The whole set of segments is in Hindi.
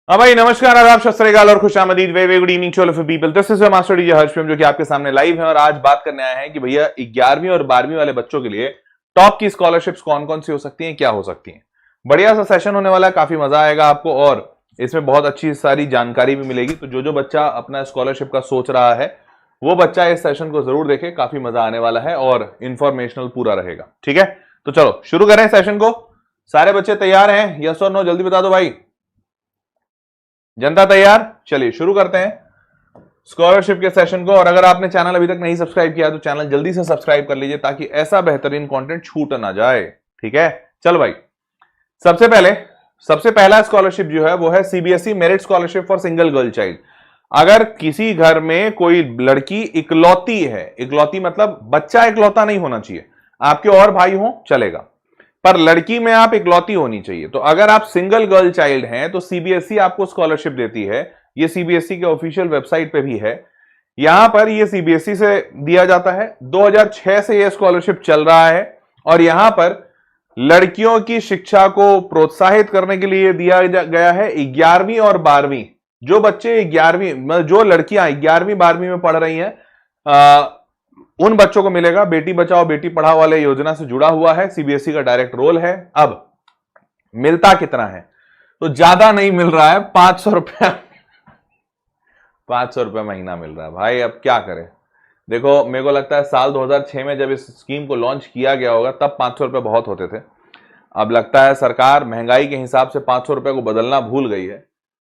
हाँ भाई, नमस्कार, आदाब, सत श्री अकाल और खुशामदीद, very good evening to all of people. This is your master DJ Harsh जो कि आपके सामने लाइव है और आज बात करने आए हैं कि भैया 11वीं और 12वीं वाले बच्चों के लिए टॉप की स्कॉलरशिप्स कौन कौन सी हो सकती हैं, क्या हो सकती हैं। बढ़िया सा सेशन होने वाला है, काफी मजा आएगा आपको और इसमें बहुत अच्छी सारी जानकारी भी मिलेगी। तो जो बच्चा अपना स्कॉलरशिप का सोच रहा है वो बच्चा इस सेशन को जरूर देखे, काफी मजा आने वाला है और इंफॉर्मेशनल पूरा रहेगा। ठीक है, तो चलो शुरू करें सेशन को। सारे बच्चे तैयार हैं? यस और नो जल्दी बता दो भाई। जनता तैयार? चलिए शुरू करते हैं स्कॉलरशिप के सेशन को। और अगर आपने चैनल अभी तक नहीं सब्सक्राइब किया तो चैनल जल्दी से सब्सक्राइब कर लीजिए ताकि ऐसा बेहतरीन कंटेंट छूट ना जाए। ठीक है, चलो भाई। सबसे पहला स्कॉलरशिप जो है वो है CBSE merit scholarship for single girl child. अगर किसी घर में कोई लड़की इकलौती है, इकलौती मतलब बच्चा इकलौता नहीं होना चाहिए, आपके और भाई हो चलेगा, पर लड़की में आप इकलौती होनी चाहिए। तो अगर आप सिंगल गर्ल चाइल्ड हैं तो सीबीएसई आपको स्कॉलरशिप देती है। ये सीबीएसई के ऑफिशियल वेबसाइट पे भी है, यहां पर ये सीबीएसई से दिया जाता है। 2006 से ये स्कॉलरशिप चल रहा है और यहां पर लड़कियों की शिक्षा को प्रोत्साहित करने के लिए दिया गया है 11वीं और 12वीं। जो बच्चे 11वीं, जो लड़कियां 11वीं 12वीं में पढ़ रही हैं, उन बच्चों को मिलेगा। बेटी बचाओ बेटी पढ़ाओ वाले योजना से जुड़ा हुआ है, सीबीएसई का डायरेक्ट रोल है। अब मिलता कितना है? तो ज्यादा नहीं मिल रहा है, 500 रुपया 500 रुपया महीना मिल रहा है भाई। अब क्या करें? देखो, मेरे को लगता है साल 2006 में जब इस स्कीम को लॉन्च किया गया होगा तब 500 रुपये बहुत होते थे। अब लगता है सरकार महंगाई के हिसाब से 500 रुपये को बदलना भूल गई है।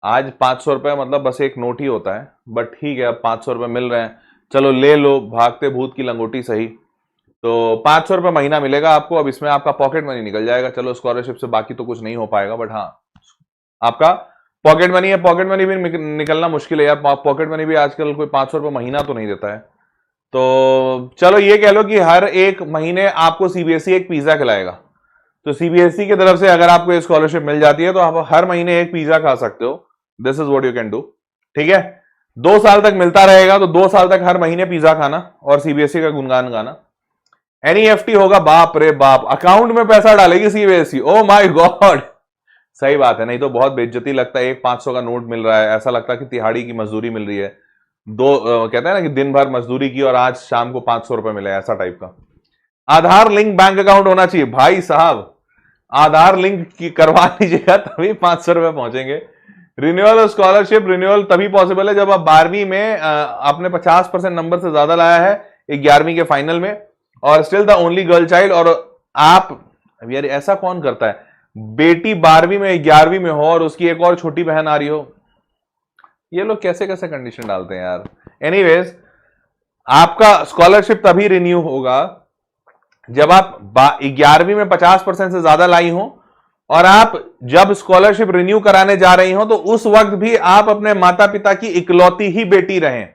आज 500 रुपये मतलब बस एक नोट ही होता है, बट ठीक है, अब 500 रुपये मिल रहे हैं, चलो ले लो, भागते भूत की लंगोटी सही। तो 500 रुपये महीना मिलेगा आपको। अब इसमें आपका पॉकेट मनी निकल जाएगा। चलो स्कॉलरशिप से बाकी तो कुछ नहीं हो पाएगा, बट हाँ आपका पॉकेट मनी है। पॉकेट मनी भी निकलना मुश्किल है यार, पॉकेट मनी भी आजकल कोई 500 रुपये महीना तो नहीं देता है। तो चलो ये कह लो कि हर एक महीने आपको सीबीएसई एक पिज्जा खिलाएगा। तो सीबीएसई की तरफ से अगर आपको ये स्कॉलरशिप मिल जाती है तो आप हर महीने एक पिज्जा खा सकते हो। This is what you can do. ठीक है, 2 साल तक मिलता रहेगा तो 2 साल तक हर महीने पिज्जा खाना और सीबीएसई का गुणगान गाना। एनईएफटी होगा, बाप रे बाप, अकाउंट में पैसा डालेगी सीबीएसई। ओ माय गॉड, सही बात है, नहीं तो बहुत बेइज्जती लगता है। एक 500 का नोट मिल रहा है, ऐसा लगता है कि तिहाड़ी की मजदूरी मिल रही है। कहते हैं ना कि दिन भर मजदूरी की और आज शाम को 500 रुपए मिले, ऐसा टाइप का। आधार लिंक बैंक अकाउंट होना चाहिए भाई साहब, आधार लिंक करवा लीजिएगा तभी 500 रुपए पहुंचेंगे। रिन्यूअल स्कॉलरशिप रिन्यूअल तभी पॉसिबल है जब आप 12वीं में आपने 50% नंबर से ज्यादा लाया है 11वीं के फाइनल में और still the only girl child. और आप यार ऐसा कौन करता है, बेटी 12वीं में 11वीं में हो और उसकी एक और छोटी बहन आ रही हो। ये लोग कैसे कैसे कंडीशन डालते हैं यार। एनीवेज, आपका स्कॉलरशिप तभी रिन्यू होगा जब आप 11वीं में 50% से ज्यादा लाई हो और आप जब स्कॉलरशिप रिन्यू कराने जा रही हो तो उस वक्त भी आप अपने माता पिता की इकलौती ही बेटी रहें।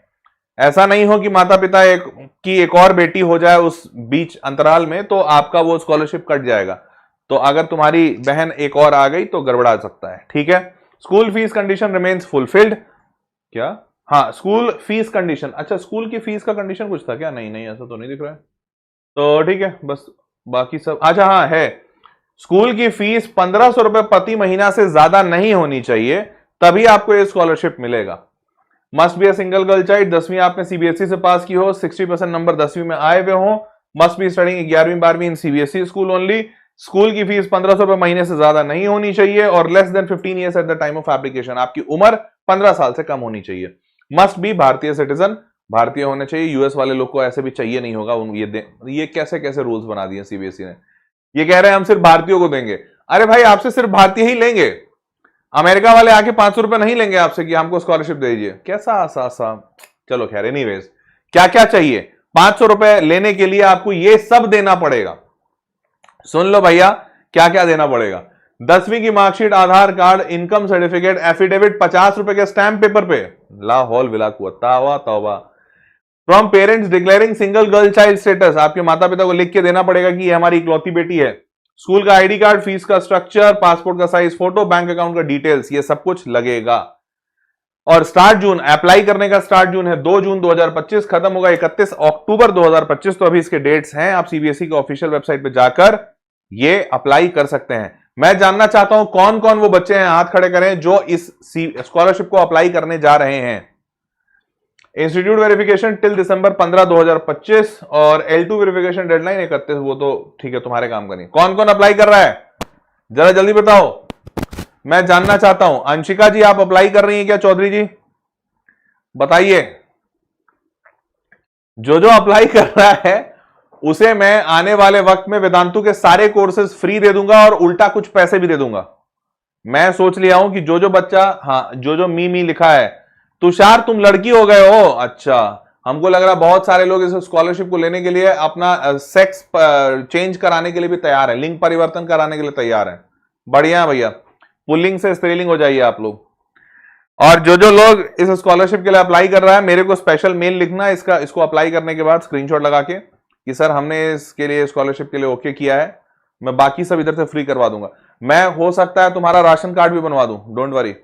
ऐसा नहीं हो कि माता पिता की एक और बेटी हो जाए उस बीच अंतराल में, तो आपका वो स्कॉलरशिप कट जाएगा। तो अगर तुम्हारी बहन एक और आ गई तो गड़बड़ा सकता है। ठीक है, school fees condition remains fulfilled. क्या? हाँ, स्कूल फीस कंडीशन। अच्छा, स्कूल की फीस का कंडीशन कुछ था क्या? नहीं, ऐसा तो नहीं दिख रहा है। तो ठीक है, बस बाकी सब अच्छा हाँ है। स्कूल की फीस 1500 रुपए प्रति महीना से ज्यादा नहीं होनी चाहिए, तभी आपको ये स्कॉलरशिप मिलेगा। Must be a single girl child, 10वीं आपने सीबीएसई से पास की हो, 60% नंबर 10वीं में आए हुए हो, मस्ट बी स्टडिंग 11वीं 12वीं इन सीबीएसई स्कूल ओनली। स्कूल की फीस 1500 रुपए महीने से ज्यादा नहीं होनी चाहिए और less than 15 years at the time of application. आपकी उम्र 15 साल से कम होनी चाहिए। मस्ट बी भारतीय सिटीजन, भारतीय होने चाहिए। यूएस वाले लोग को ऐसे भी चाहिए नहीं होगा। ये कैसे कैसे रूल्स बना दिए सीबीएसई ने। ये कह रहे हैं हम सिर्फ भारतीयों को देंगे। अरे भाई, आपसे सिर्फ भारतीय ही लेंगे, अमेरिका वाले आके 500 रुपए नहीं लेंगे आपसे कि हमको स्कॉलरशिप दे दीजिए। कैसा आसा। चलो खैर, एनीवेज, क्या क्या चाहिए 500 रुपए लेने के लिए? आपको ये सब देना पड़ेगा। सुन लो भैया, क्या क्या देना पड़ेगा। 10वीं की मार्कशीट, आधार कार्ड, इनकम सर्टिफिकेट, एफिडेविट 50 रुपए के स्टैंप पेपर पे, ला हौल विला कुव्वत तौबा। From parents declaring single girl child status, आपके माता पिता को लिख के देना पड़ेगा कि ये हमारी इकलौती बेटी है। स्कूल का आईडी कार्ड, फीस का स्ट्रक्चर, पासपोर्ट का साइज फोटो, बैंक अकाउंट का डिटेल्स, ये सब कुछ लगेगा। और स्टार्ट जून, अप्लाई करने का स्टार्ट जून है 2 जून 2025, खत्म होगा 31 अक्टूबर 2025। तो अभी इसके डेट्स हैं, आप सीबीएसई के ऑफिशियल वेबसाइट पे जाकर ये अप्लाई कर सकते हैं। मैं जानना चाहता हूं कौन कौन वो बच्चे हैं, हाथ खड़े करें, जो इस स्कॉलरशिप को अप्लाई करने जा रहे हैं। इंस्टीट्यूट वेरिफिकेशन टिल दिसंबर 15 2025 और L2 वेरिफिकेशन डेडलाइन 31, वो तो ठीक है, तुम्हारे काम का नहीं। कौन कौन अप्लाई कर रहा है जरा जल्दी बताओ, मैं जानना चाहता हूं। अंशिका जी आप अप्लाई कर रही हैं क्या? चौधरी जी बताइए। जो अप्लाई कर रहा है उसे मैं आने वाले वक्त में वेदांतु के सारे कोर्सेज फ्री दे दूंगा और उल्टा कुछ पैसे भी दे दूंगा। मैं सोच लिया हूं कि जो बच्चा, हाँ जो मी लिखा है, तुषार तुम लड़की हो गए हो, अच्छा हमको लग रहा बहुत सारे लोग इस स्कॉलरशिप को लेने के लिए अपना सेक्स चेंज कराने के लिए भी तैयार है, लिंग परिवर्तन कराने के लिए तैयार है। बढ़िया भैया, पुल्लिंग से स्त्रीलिंग हो जाइए आप लोग। और जो लोग इस स्कॉलरशिप के लिए अप्लाई कर रहा है, मेरे को स्पेशल मेल लिखना है इसको अप्लाई करने के बाद स्क्रीनशॉट लगा के कि सर हमने इसके लिए स्कॉलरशिप के लिए ओके किया है, मैं बाकी सब इधर से फ्री करवा दूंगा। मैं हो सकता है तुम्हारा राशन कार्ड भी बनवा दूं, डोंट वरी,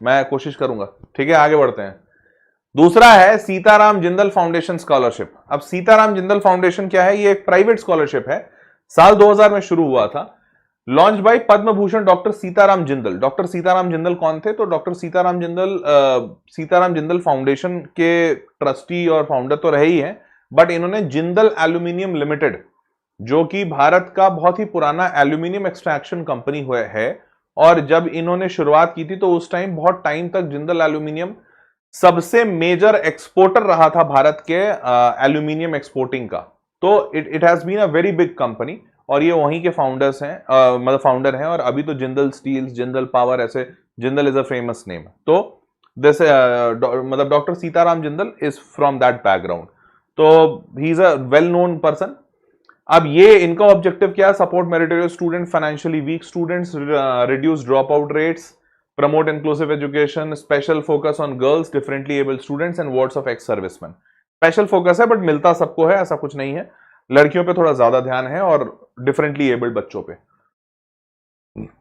मैं कोशिश करूंगा। ठीक है, आगे बढ़ते हैं। दूसरा है सीताराम जिंदल फाउंडेशन स्कॉलरशिप। अब सीताराम जिंदल फाउंडेशन क्या है? ये एक प्राइवेट स्कॉलरशिप है, साल 2000 में शुरू हुआ था, launch by Padma Bhushan doctor Sitaram Jindal. Doctor Sitaram Jindal कौन थे? तो डॉक्टर सीताराम जिंदल फाउंडेशन के ट्रस्टी और फाउंडर तो रहे ही हैं, बट इन्होंने जिंदल एल्यूमिनियम लिमिटेड, जो कि भारत का बहुत ही पुराना एल्यूमिनियम एक्सट्रैक्शन कंपनी हुआ है, और जब इन्होंने शुरुआत की थी तो उस टाइम बहुत टाइम तक जिंदल एल्यूमिनियम सबसे मेजर एक्सपोर्टर रहा था भारत के एल्यूमिनियम एक्सपोर्टिंग का। तो it has been a very big company, और ये वहीं के फाउंडर्स हैं, मतलब फाउंडर हैं। और अभी तो जिंदल स्टील्स, जिंदल पावर, ऐसे Jindal is a famous name. तो दिस मतलब doctor Sitaram Jindal is from that background, तो he is a well known person. अब ये इनका ऑब्जेक्टिव क्या है? Support meritorious student, financially weak students, reduce drop out rates, promote inclusive education, special focus on girls, differently abled students and wards of ex serviceman. Special focus है बट मिलता सबको है, ऐसा कुछ नहीं है। लड़कियों पे थोड़ा ज्यादा ध्यान है और डिफरेंटली एबल्ड बच्चों पे।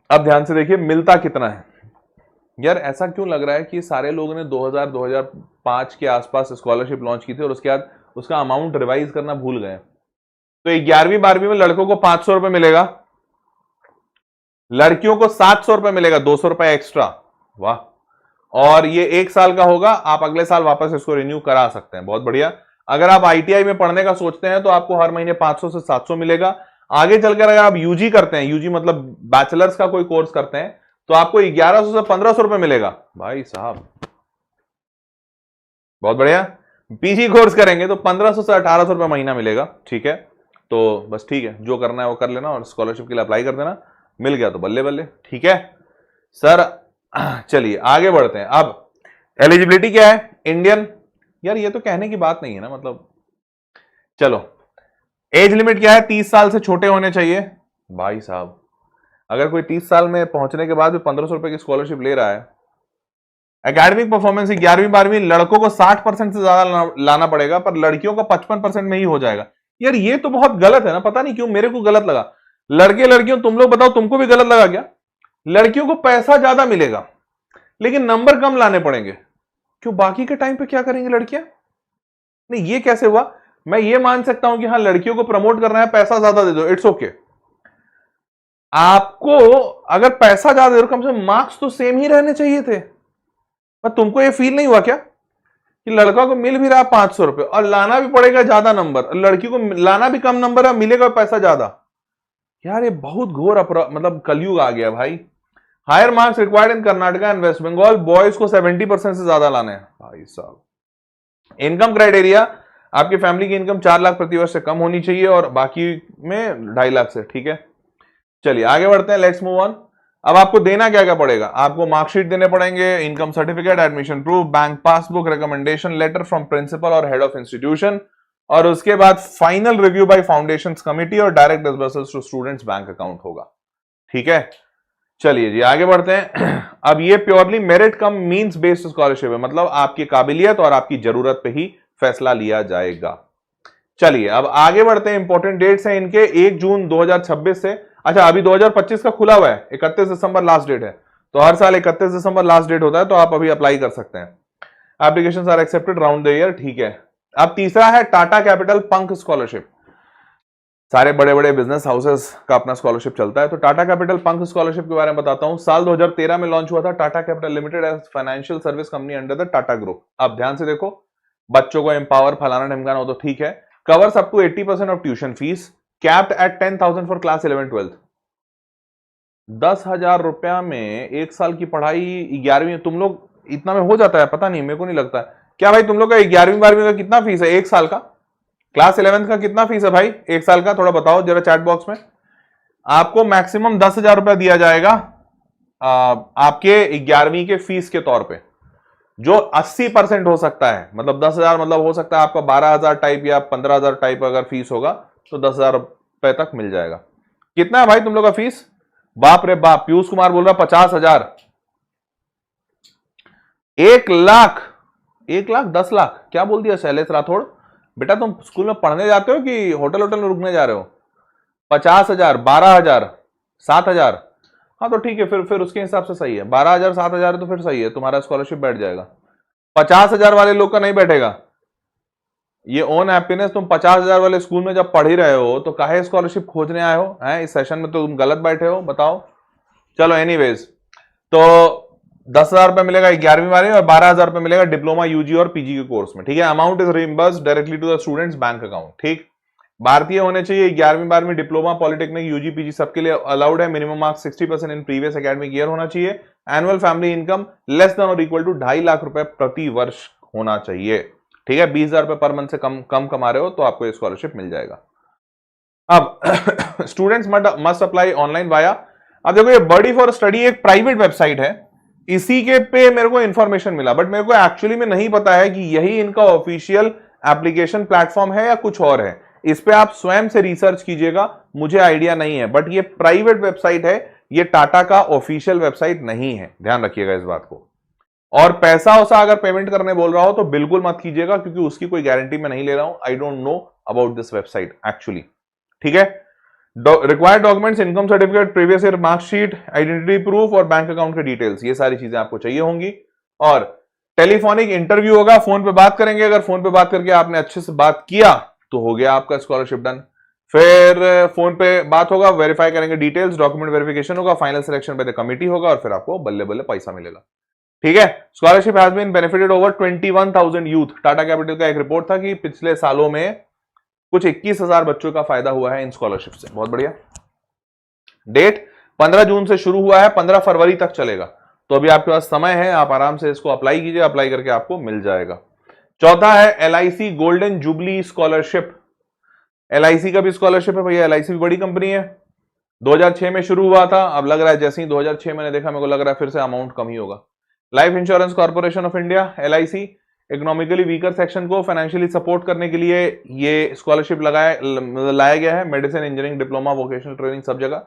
अब ध्यान से देखिए मिलता कितना है। यार ऐसा क्यों लग रहा है कि सारे लोगों ने 2000-2005 के आसपास स्कॉलरशिप लॉन्च की थी और उसके बाद उसका अमाउंट रिवाइज करना भूल गए। तो 11वीं 12वीं में लड़कों को 500 रुपए मिलेगा, लड़कियों को 700 रुपए मिलेगा, 200 रुपए एक्स्ट्रा। वाह। और ये 1 साल का होगा, आप अगले साल वापस इसको रिन्यू करा सकते हैं। बहुत बढ़िया। अगर आप आईटीआई में पढ़ने का सोचते हैं तो आपको हर महीने 500 से 700 मिलेगा। आगे चलकर अगर आप यूजी करते हैं, यूजी मतलब बैचलर्स का कोई कोर्स करते हैं, तो आपको 1100 से 1500 रुपए मिलेगा। भाई साहब बहुत बढ़िया। पीजी कोर्स करेंगे तो 1500 से 1800 रुपए महीना मिलेगा। ठीक है, तो बस ठीक है, जो करना है वो कर लेना और स्कॉलरशिप के लिए अप्लाई कर देना। मिल गया तो बल्ले बल्ले। ठीक है सर, चलिए आगे बढ़ते हैं। अब एलिजिबिलिटी क्या है? इंडियन। यार ये तो कहने की बात नहीं है ना, मतलब चलो। एज लिमिट क्या है? 30 साल से छोटे होने चाहिए। भाई साहब अगर कोई 30 साल में पहुंचने के बाद भी 1500 रुपए की स्कॉलरशिप ले रहा है। एकेडमिक परफॉर्मेंस 11वीं 12वीं लड़कों को 60% से ज्यादा लाना पड़ेगा, पर लड़कियों का 55% में ही हो जाएगा। यार ये तो बहुत गलत है ना, पता नहीं क्यों मेरे को गलत लगा। लड़के लड़कियों तुम लोग बताओ, तुमको भी गलत लगा क्या? लड़कियों को पैसा ज्यादा मिलेगा लेकिन नंबर कम लाने पड़ेंगे। क्यों, बाकी के टाइम पे क्या करेंगी लड़कियां? नहीं ये कैसे हुआ? मैं ये मान सकता हूं कि हाँ लड़कियों को प्रमोट करना है, पैसा ज्यादा दे दो, इट्स ओके। आपको अगर पैसा ज्यादा दे दो, कम से कम मार्क्स तो सेम ही रहने चाहिए थे। पर तुमको ये फील नहीं हुआ क्या कि लड़का को मिल भी रहा 500 रुपए और लाना भी पड़ेगा ज्यादा नंबर, लड़की को लाना भी कम नंबर है, मिलेगा पैसा ज्यादा? यार ये बहुत घोर मतलब कलयुग आ गया भाई। Higher marks required in Karnataka and West Bengal, boys को 70% से ज्यादा लाने हैं। भाई साहब इनकम क्राइटेरिया, आपकी फैमिली की इनकम 4 लाख प्रति वर्ष से कम होनी चाहिए और बाकी में 2.5 लाख से। ठीक है, चलिए आगे बढ़ते हैं, लेट्स मूव ऑन। अब आपको देना क्या क्या पड़ेगा? आपको मार्कशीट देने पड़ेंगे, income certificate, admission proof, bank passbook, recommendation letter from principal और हेड ऑफ इंस्टीट्यूशन, और उसके बाद final review by foundation committee और direct disbursals to students bank account होगा। ठीक है, चलिए जी आगे बढ़ते हैं। अब ये प्योरली मेरिट कम मींस बेस्ड स्कॉलरशिप है, मतलब आपकी काबिलियत और आपकी जरूरत पे ही फैसला लिया जाएगा। चलिए अब आगे बढ़ते हैं, इंपॉर्टेंट डेट्स हैं इनके। 1 जून 2026 से, अच्छा अभी 2025 का खुला हुआ है, 31 दिसंबर लास्ट डेट है, तो हर साल 31 दिसंबर लास्ट डेट होता है, तो आप अभी अप्लाई कर सकते हैं। Applications are accepted round the year. ठीक है, अब तीसरा है टाटा कैपिटल पंख स्कॉलरशिप। सारे बड़े बड़े बिजनेस हाउसेस का अपना स्कॉलरशिप चलता है। तो टाटा कैपिटल पंख स्कॉलरशिप के बारे में बताता हूं। साल 2013 में लॉन्च हुआ था Tata capital limited as financial service company under the Tata group. आप ध्यान से देखो, बच्चों को एम्पावर फलाना ढमकाना हो तो ठीक है। Covers up to 80% of tuition fees, capped at 10,000 for class 11-12। 10,000 रुपया में एक साल की पढ़ाई 11वीं, तुम लोग इतना में हो जाता है? पता नहीं, मेरे को नहीं लगता। क्या भाई तुम लोग का 11वीं 12वीं का कितना फीस है एक साल का? क्लास 11th का कितना फीस है भाई एक साल का? थोड़ा बताओ जरा चैट बॉक्स में। आपको मैक्सिमम 10,000 रुपया दिया जाएगा आपके 11वीं के फीस के तौर पे, जो 80% हो सकता है। मतलब 10,000 मतलब हो सकता है आपका 12,000 टाइप या 15,000 टाइप अगर फीस होगा तो 10,000 रुपए तक मिल जाएगा। कितना है भाई तुम लोग का फीस? बाप रे बाप, पीयूष कुमार बोल रहा 50,000। 1,00,000, 1,00,000, 10,00,000 क्या बोल दिया शैलेश राठौड़? बेटा तुम स्कूल में पढ़ने जाते हो कि होटल होटल में रुकने जा रहे हो? 50,000, 12,000, 7,000। हाँ तो ठीक है, फिर उसके हिसाब से सही है। 12,000, 7,000 तो फिर सही है, तुम्हारा स्कॉलरशिप बैठ जाएगा। 50,000 वाले लोग का नहीं बैठेगा। ये ओन हैप्पीनेस, तुम 50,000 वाले स्कूल में जब पढ़ ही रहे हो तो काहे स्कॉलरशिप खोजने आए हो? हैं इस सेशन में तो तुम गलत बैठे हो, बताओ। चलो एनीवेज, तो 10,000 रुपए मिलेगा 11वीं वाले और 12,000 रुपए मिलेगा डिप्लोमा यूजी और पीजी के कोर्स में। ठीक है, amount is reimbursed directly to the students bank account. ठीक, भारतीय होने चाहिए। 11वीं 12वीं डिप्लोमा पॉलिटेक्निक यूजी पीजी सबके लिए अलाउड है। Minimum marks 60% in previous academic year होना चाहिए। Annual family income less than और इक्वल टू 2.5 लाख रुपए प्रति वर्ष होना चाहिए। ठीक है, 20,000 रुपए पर मंथ से कम कमा रहे हो तो आपको स्कॉलरशिप मिल जाएगा। अब students must apply online via, अब देखो ये बॉडी फॉर स्टडी एक प्राइवेट वेबसाइट है, इसी के पे मेरे को इंफॉर्मेशन मिला, बट मेरे को एक्चुअली में नहीं पता है कि यही इनका ऑफिशियल एप्लीकेशन प्लेटफॉर्म है या कुछ और है। इस पे आप स्वयं से रिसर्च कीजिएगा, मुझे आइडिया नहीं है। बट ये प्राइवेट वेबसाइट है, ये टाटा का ऑफिशियल वेबसाइट नहीं है, ध्यान रखिएगा इस बात को। और पैसा वैसा अगर पेमेंट करने बोल रहा हो तो बिल्कुल मत कीजिएगा, क्योंकि उसकी कोई गारंटी मैं नहीं ले रहा हूं। I don't know about this website actually. ठीक है, required documents, income certificate, previous year marksheet, identity proof और बैंक अकाउंट के डिटेल्स, ये सारी चीजें आपको चाहिए होंगी। और टेलीफोनिक इंटरव्यू होगा, फोन पे बात करेंगे। अगर फोन पे बात करके आपने अच्छे से बात किया तो हो गया आपका स्कॉलरशिप डन। फिर फोन पे बात होगा, वेरीफाई करेंगे डिटेल्स, डॉक्यूमेंट वेरिफिकेशन होगा, final selection by the committee होगा और फिर आपको बल्ले बल्ले पैसा मिलेगा। ठीक है, scholarship has been benefited over 21,000 youth. Tata capital का एक रिपोर्ट था कि पिछले सालों में कुछ 21,000 बच्चों का फायदा हुआ है इन स्कॉलरशिप से। बहुत बढ़िया। डेट 15 जून से शुरू हुआ है, 15 फरवरी तक चलेगा, तो अभी आपके पास समय है, आप आराम से इसको अप्लाई कीजिए, अप्लाई करके आपको मिल जाएगा। चौथा है LIC golden jubilee scholarship. LIC का भी स्कॉलरशिप है भैया, एलआईसी भी बड़ी कंपनी है। 2006 में शुरू हुआ था, अब लग रहा है जैसे ही 2006 मैंने देखा, मेरे को लग रहा है फिर से अमाउंट कम ही होगा। Life insurance corporation of India, LIC, economically weaker section को फाइनेंशियली सपोर्ट करने के लिए ये स्कॉलरशिप लाया गया है। Medicine, engineering, diploma, vocational training सब जगह।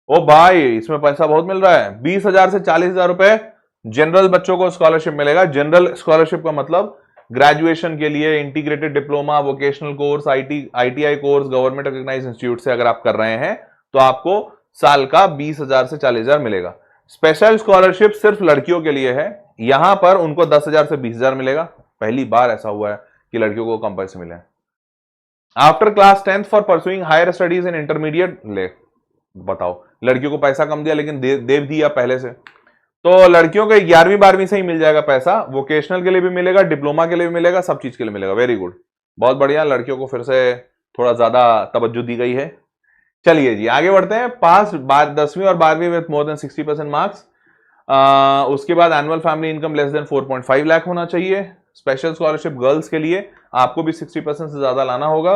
ओ भाई इसमें पैसा बहुत मिल रहा है, 20,000 से 40,000 रुपए जनरल बच्चों को स्कॉलरशिप मिलेगा। जनरल स्कॉलरशिप का मतलब ग्रेजुएशन के लिए integrated diploma, vocational course, ITI course government recognised institute से अगर आप कर रहे हैं तो आपको साल का 20,000 से 40,000 मिलेगा। स्पेशल स्कॉलरशिप सिर्फ लड़कियों के लिए है, यहां पर उनको 10,000 से 20,000 मिलेगा। पहली बार ऐसा हुआ है कि लड़कियों को कम पैसे मिले। After class 10th for pursuing higher studies in intermediate, ले बताओ, लड़कियों को पैसा कम दिया लेकिन देव दिया पहले से। तो लड़कियों को 11वीं 12वीं से ही मिल जाएगा पैसा, वोकेशनल के लिए भी मिलेगा, डिप्लोमा के लिए भी मिलेगा, सब चीज के लिए मिलेगा। वेरी गुड, बहुत बढ़िया, लड़कियों को फिर से थोड़ा ज्यादा तवज्जो दी गई है। चलिए जी आगे बढ़ते हैं। पास 10वीं और 12वीं विद मोर देन 60% मार्क्स। उसके बाद annual family income less than 4.5 lakh होना चाहिए। स्पेशल स्कॉलरशिप गर्ल्स के लिए आपको भी 60% से ज्यादा लाना होगा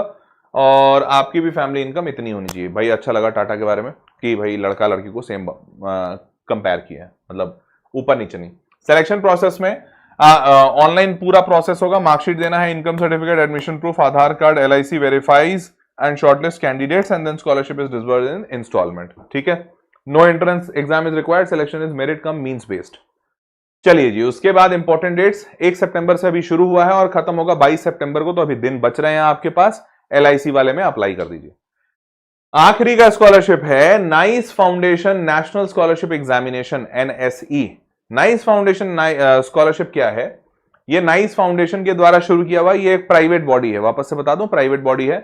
और आपकी भी फैमिली इनकम इतनी होनी चाहिए। भाई अच्छा लगा टाटा के बारे में कि भाई लड़का लड़की को सेम कंपेयर किया है, मतलब ऊपर नीचे नहीं। सिलेक्शन प्रोसेस में ऑनलाइन पूरा प्रोसेस होगा, मार्कशीट देना है, income certificate, admission proof, Aadhaar card, LIC verifies and shortlist candidates and then scholarship is disbursed in installment। ठीक है, no entrance exam is required, selection is merit cum means based। चलिए जी, उसके बाद इंपॉर्टेंट डेट्स, 1 सितंबर से अभी शुरू हुआ है और खत्म होगा 22 सितंबर को, तो अभी दिन बच रहे हैं आपके पास। एलआईसी वाले में अप्लाई कर दीजिए। आखिरी का स्कॉलरशिप है nice foundation national scholarship examination, NSE. Nice foundation scholarship क्या है? ये नाइस फाउंडेशन के द्वारा शुरू किया हुआ, ये एक प्राइवेट बॉडी है, वापस से बता दूं प्राइवेट बॉडी है।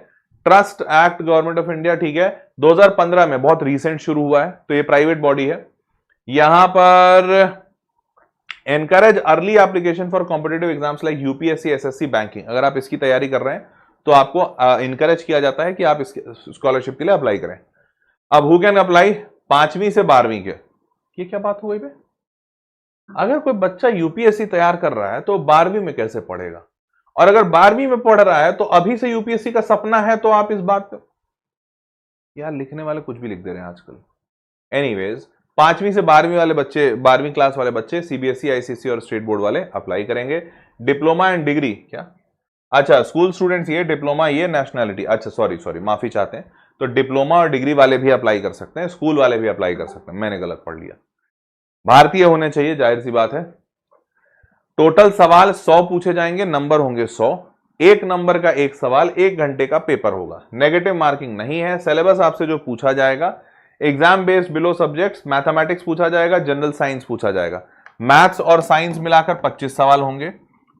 Trust act government of India, ठीक है, 2015 में, बहुत रीसेंट शुरू हुआ है, तो ये प्राइवेट बॉडी है। यहां पर encourage early application for competitive exams like UPSC, SSC, banking. अगर आप इसकी तैयारी कर रहे हैं तो आपको इनकरेज किया जाता है कि आप इसके स्कॉलरशिप के लिए अप्लाई करें। अब हु कैन अप्लाई? 5वीं से 12वीं के। ये क्या बात हुई बे? अगर कोई बच्चा यूपीएससी तैयार कर रहा है तो 12वीं में कैसे पढ़ेगा? और अगर 12वीं में पढ़ रहा है तो अभी से यूपीएससी का सपना है, तो आप इस बात पे यार लिखने वाले कुछ भी लिख दे रहे हैं आजकल। एनीवेज, 5वीं से 12वीं वाले बच्चे, 12वीं क्लास वाले बच्चे सीबीएसई, आईसीएसई और स्टेट बोर्ड वाले अप्लाई करेंगे। डिप्लोमा एंड डिग्री, क्या? अच्छा, स्कूल स्टूडेंट्स ये, डिप्लोमा ये, नेशनैलिटी, अच्छा सॉरी माफी चाहते हैं, तो डिप्लोमा और डिग्री वाले भी अप्लाई कर सकते हैं, स्कूल वाले भी अप्लाई कर सकते हैं, मैंने गलत पढ़ लिया। भारतीय होने चाहिए, जाहिर सी बात है। टोटल सवाल 100 पूछे जाएंगे, नंबर होंगे 100, एक नंबर का एक सवाल, 1 घंटे का पेपर होगा, नेगेटिव मार्किंग नहीं है। सिलेबस आपसे जो पूछा जाएगा, exam based below subjects, mathematics पूछा जाएगा, जनरल साइंस पूछा जाएगा, मैथ्स और साइंस मिलाकर 25 सवाल होंगे,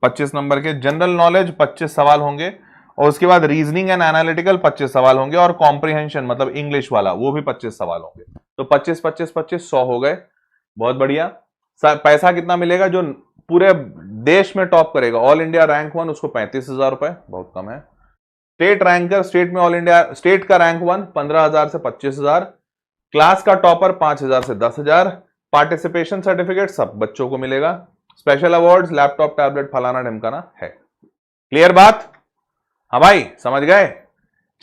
25 नंबर के, जनरल नॉलेज 25 सवाल होंगे, और उसके बाद रीजनिंग एंड एनालिटिकल 25 सवाल होंगे, और कॉम्प्रिहेंशन मतलब इंग्लिश वाला वो भी 25 सवाल होंगे। तो 25 25 25 100 हो गए, बहुत बढ़िया। पैसा कितना मिलेगा? जो पूरे देश में टॉप करेगा, ऑल इंडिया रैंक 1, उसको 35,000 रुपए, बहुत कम है। स्टेट रैंकर, स्टेट में ऑल इंडिया स्टेट का रैंक 1 15,000 से 25,000, क्लास का टॉपर 5,000 से 10,000, पार्टिसिपेशन सर्टिफिकेट सब बच्चों को मिलेगा, स्पेशल अवार्ड्स, लैपटॉप, टैबलेट, फलाना ढिमकाना है। क्लियर बात? हाँ भाई, समझ गए?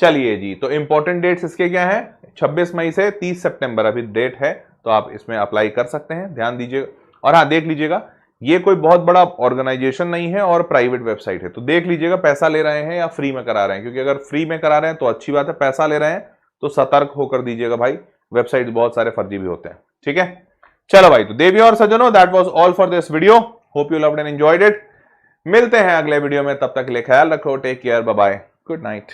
चलिए जी, तो इंपॉर्टेंट डेट्स इसके क्या है? 26 मई से 30 सितंबर अभी डेट है, तो आप इसमें अप्लाई कर सकते हैं, ध्यान दीजिएगा। और हाँ, देख लीजिएगा, ये कोई बहुत बड़ा ऑर्गेनाइजेशन नहीं है और प्राइवेट वेबसाइट है, तो देख लीजिएगा पैसा ले रहे हैं या फ्री में करा रहे हैं, क्योंकि अगर फ्री में करा रहे हैं तो अच्छी बात है, पैसा ले रहे हैं तो सतर्क होकर दीजिएगा भाई, वेबसाइट बहुत सारे फर्जी भी होते हैं, ठीक है। चलो भाई, तो देवियों और सज्जनों, that was all for this video, hope you loved and enjoyed it. मिलते हैं अगले वीडियो में, तब तक के लिए ख्याल रखो, take care, bye bye, good night.